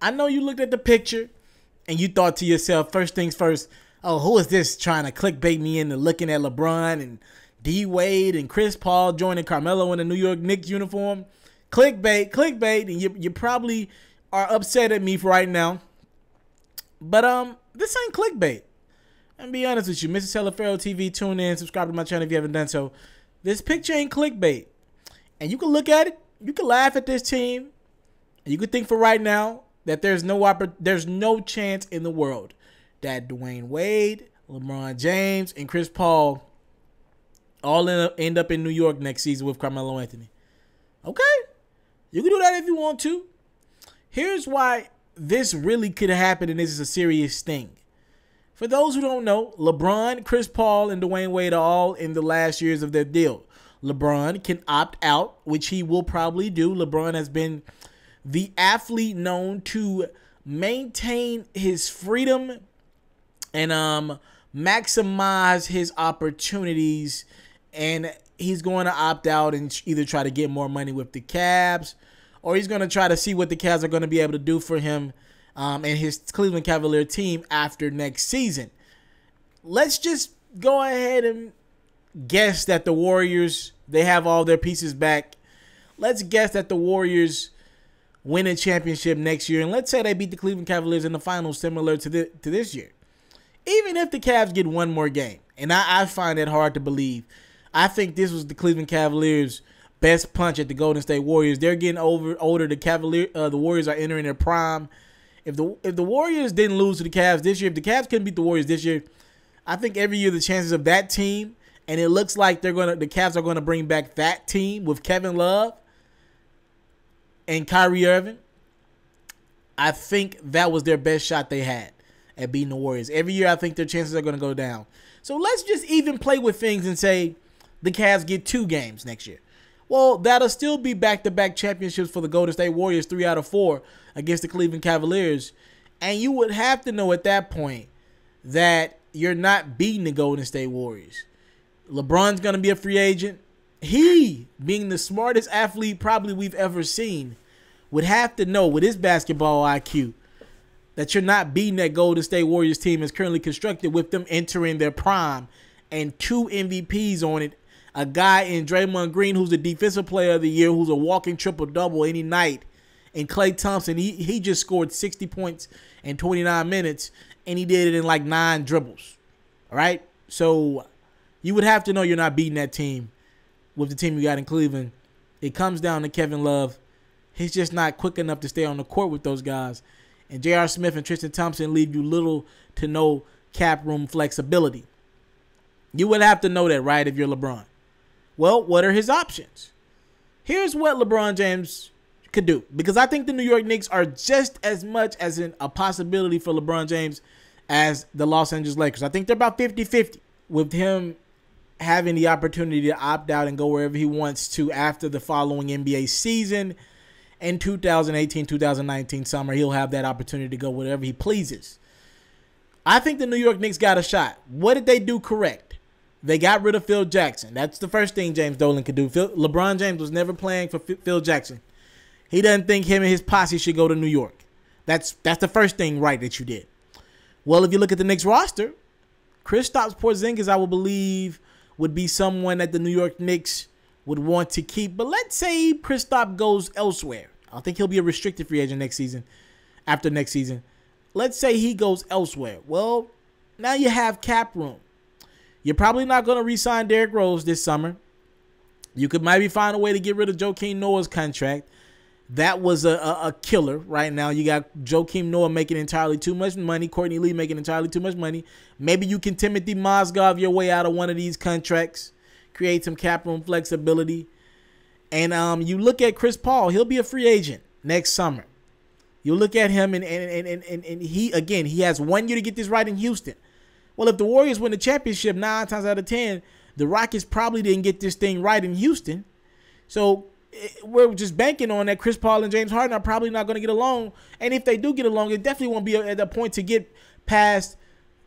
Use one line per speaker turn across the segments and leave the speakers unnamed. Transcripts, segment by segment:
I know you looked at the picture and you thought to yourself, first things first, oh, who is this trying to clickbait me into looking at LeBron and D-Wade and Chris Paul joining Carmelo in a New York Knicks uniform? Clickbait, clickbait, and you probably are upset at me for right now. But this ain't clickbait. And be honest with you, Mr. Taliaferro TV, tune in, subscribe to my channel if you haven't done so. This picture ain't clickbait. And you can look at it, you can laugh at this team, and you can think for right now that there's no chance in the world that Dwyane Wade, LeBron James, and Chris Paul all end up in New York next season with Carmelo Anthony. Okay? You can do that if you want to. Here's why this really could happen, and this is a serious thing. For those who don't know, LeBron, Chris Paul, and Dwyane Wade are all in the last years of their deal. LeBron can opt out, which he will probably do. LeBron has been the athlete known to maintain his freedom and maximize his opportunities, and he's going to opt out and either try to get more money with the Cavs, or he's going to try to see what the Cavs are going to be able to do for him and his Cleveland Cavalier team after next season. Let's just go ahead and guess that the Warriors, they have all their pieces back. Let's guess that the Warriors win a championship next year, and let's say they beat the Cleveland Cavaliers in the finals similar to this year. Even if the Cavs get one more game, and I find it hard to believe. I think this was the Cleveland Cavaliers' best punch at the Golden State Warriors. They're getting older. The Warriors are entering their prime. If the Warriors didn't lose to the Cavs this year, if the Cavs couldn't beat the Warriors this year, I think every year the chances of that team, and it looks like the Cavs are going to bring back that team with Kevin Love and Kyrie Irving. I think that was their best shot they had at beating the Warriors. Every year I think their chances are going to go down. So let's just even play with things and say the Cavs get 2 games next year. Well, that'll still be back-to-back championships for the Golden State Warriors, 3 out of 4 against the Cleveland Cavaliers. And you would have to know at that point that you're not beating the Golden State Warriors. LeBron's going to be a free agent. He, being the smartest athlete probably we've ever seen, would have to know with his basketball IQ that you're not beating that Golden State Warriors team as currently constructed with them entering their prime and 2 MVPs on it. A guy in Draymond Green who's a defensive player of the year, who's a walking triple-double any night. And Klay Thompson, he just scored 60 points in 29 minutes, and he did it in like 9 dribbles. All right? So you would have to know you're not beating that team with the team you got in Cleveland. It comes down to Kevin Love. He's just not quick enough to stay on the court with those guys. And J.R. Smith and Tristan Thompson leave you little to no cap room flexibility. You would have to know that, right, if you're LeBron. Well, what are his options? Here's what LeBron James could do, because I think the New York Knicks are just as much as a possibility for LeBron James as the Los Angeles Lakers. I think they're about 50-50 with him having the opportunity to opt out and go wherever he wants to after the following NBA season. In 2018-2019 summer, he'll have that opportunity to go wherever he pleases. I think the New York Knicks got a shot. What did they do correct? They got rid of Phil Jackson. That's the first thing James Dolan could do. LeBron James was never playing for Phil Jackson. He doesn't think him and his posse should go to New York. That's the first thing right that you did. Well, if you look at the Knicks roster, Kristaps Porzingis, I would believe, would be someone that the New York Knicks would want to keep. But let's say Kristaps goes elsewhere. I think he'll be a restricted free agent next season, after next season. Let's say he goes elsewhere. Well, now you have cap room. You're probably not going to re-sign Derrick Rose this summer. You could maybe find a way to get rid of Joakim Noah's contract. That was a killer right now. You got Joakim Noah making entirely too much money. Courtney Lee making entirely too much money. Maybe you can Timothy Mozgov your way out of one of these contracts. Create some cap room flexibility. And you look at Chris Paul. He'll be a free agent next summer. You look at him, and he has 1 year to get this right in Houston. Well, if the Warriors win the championship 9 times out of 10, the Rockets probably didn't get this thing right in Houston. So we're just banking on that Chris Paul and James Harden are probably not going to get along. And if they do get along, it definitely won't be at a point to get past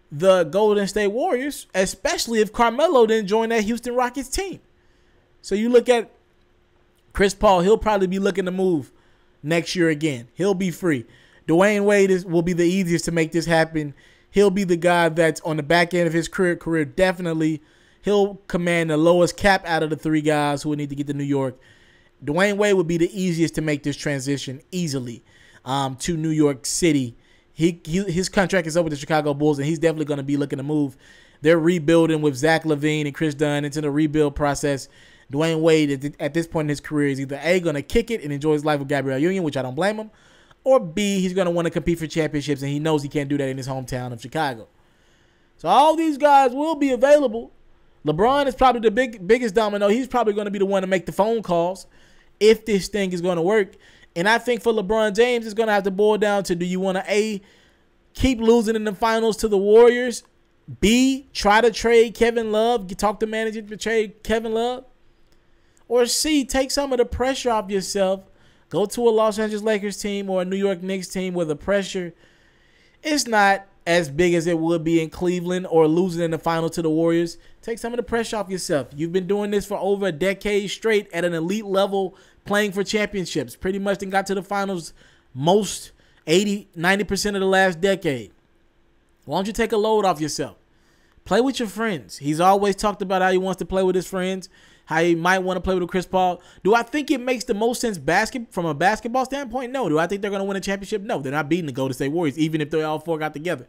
the Golden State Warriors, especially if Carmelo didn't join that Houston Rockets team. So you look at Chris Paul, he'll probably be looking to move next year again. He'll be free. Dwyane Wade will be the easiest to make this happen. He'll be the guy that's on the back end of his career definitely. He'll command the lowest cap out of the three guys who would need to get to New York. Dwyane Wade would be the easiest to make this transition easily to New York City. His contract is over with the Chicago Bulls, and he's definitely going to be looking to move. They're rebuilding with Zach LaVine and Chris Dunn into the rebuild process. Dwyane Wade, at this point in his career, is either A, going to kick it and enjoy his life with Gabrielle Union, which I don't blame him, or B, he's going to want to compete for championships, and he knows he can't do that in his hometown of Chicago. So all these guys will be available. LeBron is probably the biggest domino. He's probably going to be the one to make the phone calls if this thing is going to work. And I think for LeBron James, it's going to have to boil down to, do you want to A, keep losing in the finals to the Warriors, B, try to trade Kevin Love, talk to manager to trade Kevin Love, or C, take some of the pressure off yourself, go to a Los Angeles Lakers team or a New York Knicks team where the pressure is not as big as it would be in Cleveland, or losing in the final to the Warriors. Take some of the pressure off yourself. You've been doing this for over a decade straight at an elite level, playing for championships. Pretty much then got to the finals most 80, 90% of the last decade. Why don't you take a load off yourself? Play with your friends. He's always talked about how he wants to play with his friends, how he might want to play with Chris Paul. Do I think it makes the most sense from a basketball standpoint? No. Do I think they're going to win a championship? No. They're not beating the Golden State Warriors, even if they all four got together.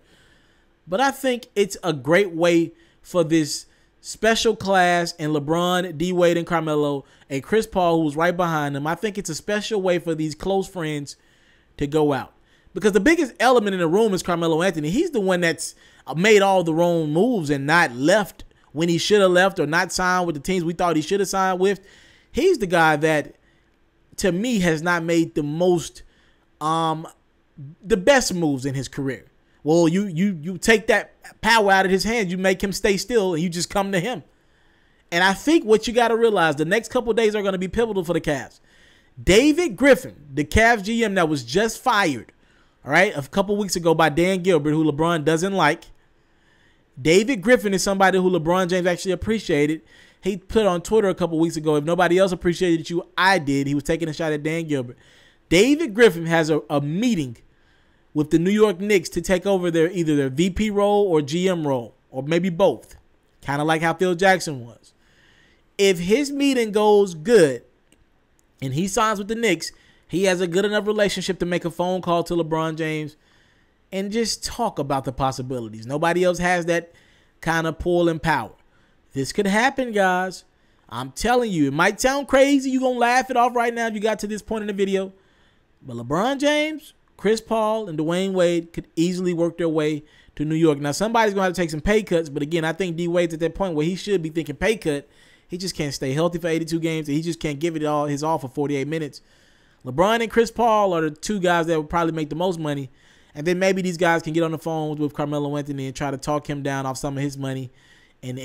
But I think it's a great way for this special class and LeBron, D. Wade, and Carmelo, and Chris Paul, who's right behind them. I think it's a special way for these close friends to go out. Because the biggest element in the room is Carmelo Anthony. He's the one that's made all the wrong moves and not left when he should have left, or not signed with the teams we thought he should have signed with. He's the guy that, to me, has not made the most, the best moves in his career. Well, you take that power out of his hands, you make him stay still, and you just come to him. And I think what you got to realize, the next couple of days are going to be pivotal for the Cavs. David Griffin, the Cavs GM that was just fired, all right, a couple weeks ago by Dan Gilbert, who LeBron doesn't like. David Griffin is somebody who LeBron James actually appreciated. He put on Twitter a couple weeks ago, if nobody else appreciated you, I did. He was taking a shot at Dan Gilbert. David Griffin has a meeting with the New York Knicks to take over either their VP role or GM role, or maybe both, kind of like how Phil Jackson was. If his meeting goes good and he signs with the Knicks, he has a good enough relationship to make a phone call to LeBron James and just talk about the possibilities. Nobody else has that kind of pull and power. This could happen, guys. I'm telling you, it might sound crazy. You're going to laugh it off right now if you got to this point in the video. But LeBron James, Chris Paul, and Dwyane Wade could easily work their way to New York. Now, somebody's going to have to take some pay cuts. But again, I think D Wade's at that point where he should be thinking pay cut. He just can't stay healthy for 82 games. And he just can't give it all his all for 48 minutes. LeBron and Chris Paul are the two guys that would probably make the most money. And then maybe these guys can get on the phone with Carmelo Anthony and try to talk him down off some of his money and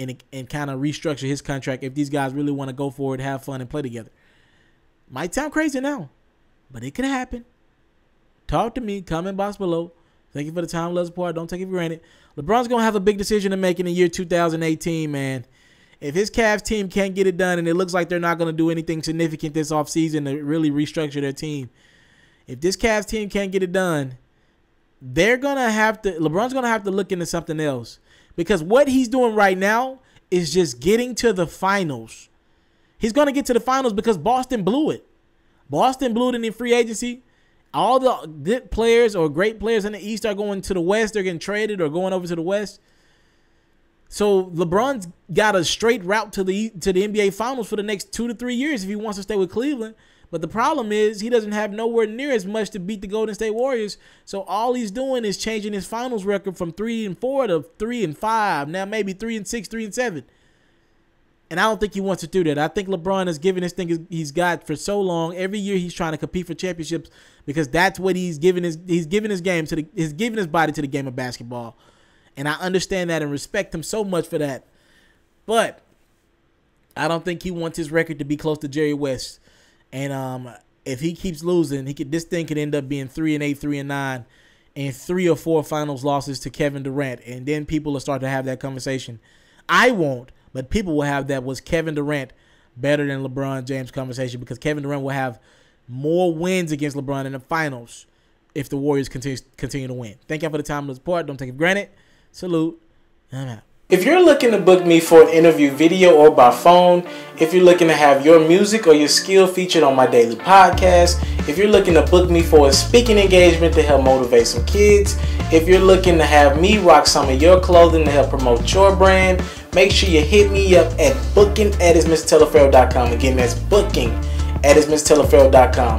kind of restructure his contract if these guys really want to go for it, have fun, and play together. Might sound crazy now, but it could happen. Talk to me. Comment box below. Thank you for the time, love, support. Don't take it for granted. LeBron's going to have a big decision to make in the year 2018, man. If his Cavs team can't get it done, and it looks like they're not going to do anything significant this offseason to really restructure their team, if this Cavs team can't get it done, LeBron's going to have to look into something else. Because what he's doing right now is just getting to the finals. He's going to get to the finals because Boston blew it. Boston blew it in the free agency. All the good players or great players in the East are going to the West. They're getting traded or going over to the West. So LeBron's got a straight route to the NBA Finals for the next 2 to 3 years if he wants to stay with Cleveland. But the problem is he doesn't have nowhere near as much to beat the Golden State Warriors. So all he's doing is changing his finals record from 3-4 to 3-5. Now maybe 3-6, 3-7. And I don't think he wants to do that. I think LeBron has given this thing he's got for so long. Every year he's trying to compete for championships because that's what he's given his game to he's given his body to the game of basketball. And I understand that and respect him so much for that. But I don't think he wants his record to be close to Jerry West. And if he keeps losing, this thing could end up being 3-8, 3-9, and 3 or 4 finals losses to Kevin Durant. And then people will start to have that conversation. I won't, but people will have that. Was Kevin Durant better than LeBron James conversation? Because Kevin Durant will have more wins against LeBron in the finals if the Warriors continue to win. Thank y'all for the time and the support. Don't take it for granted. Salute. I'm out. If you're looking to book me for an interview video or by phone, if you're looking to have your music or your skill featured on my daily podcast, if you're looking to book me for a speaking engagement to help motivate some kids, if you're looking to have me rock some of your clothing to help promote your brand, make sure you hit me up at booking@itsmrtaliaferro.com. Again, that's booking@itsmrtaliaferro.com.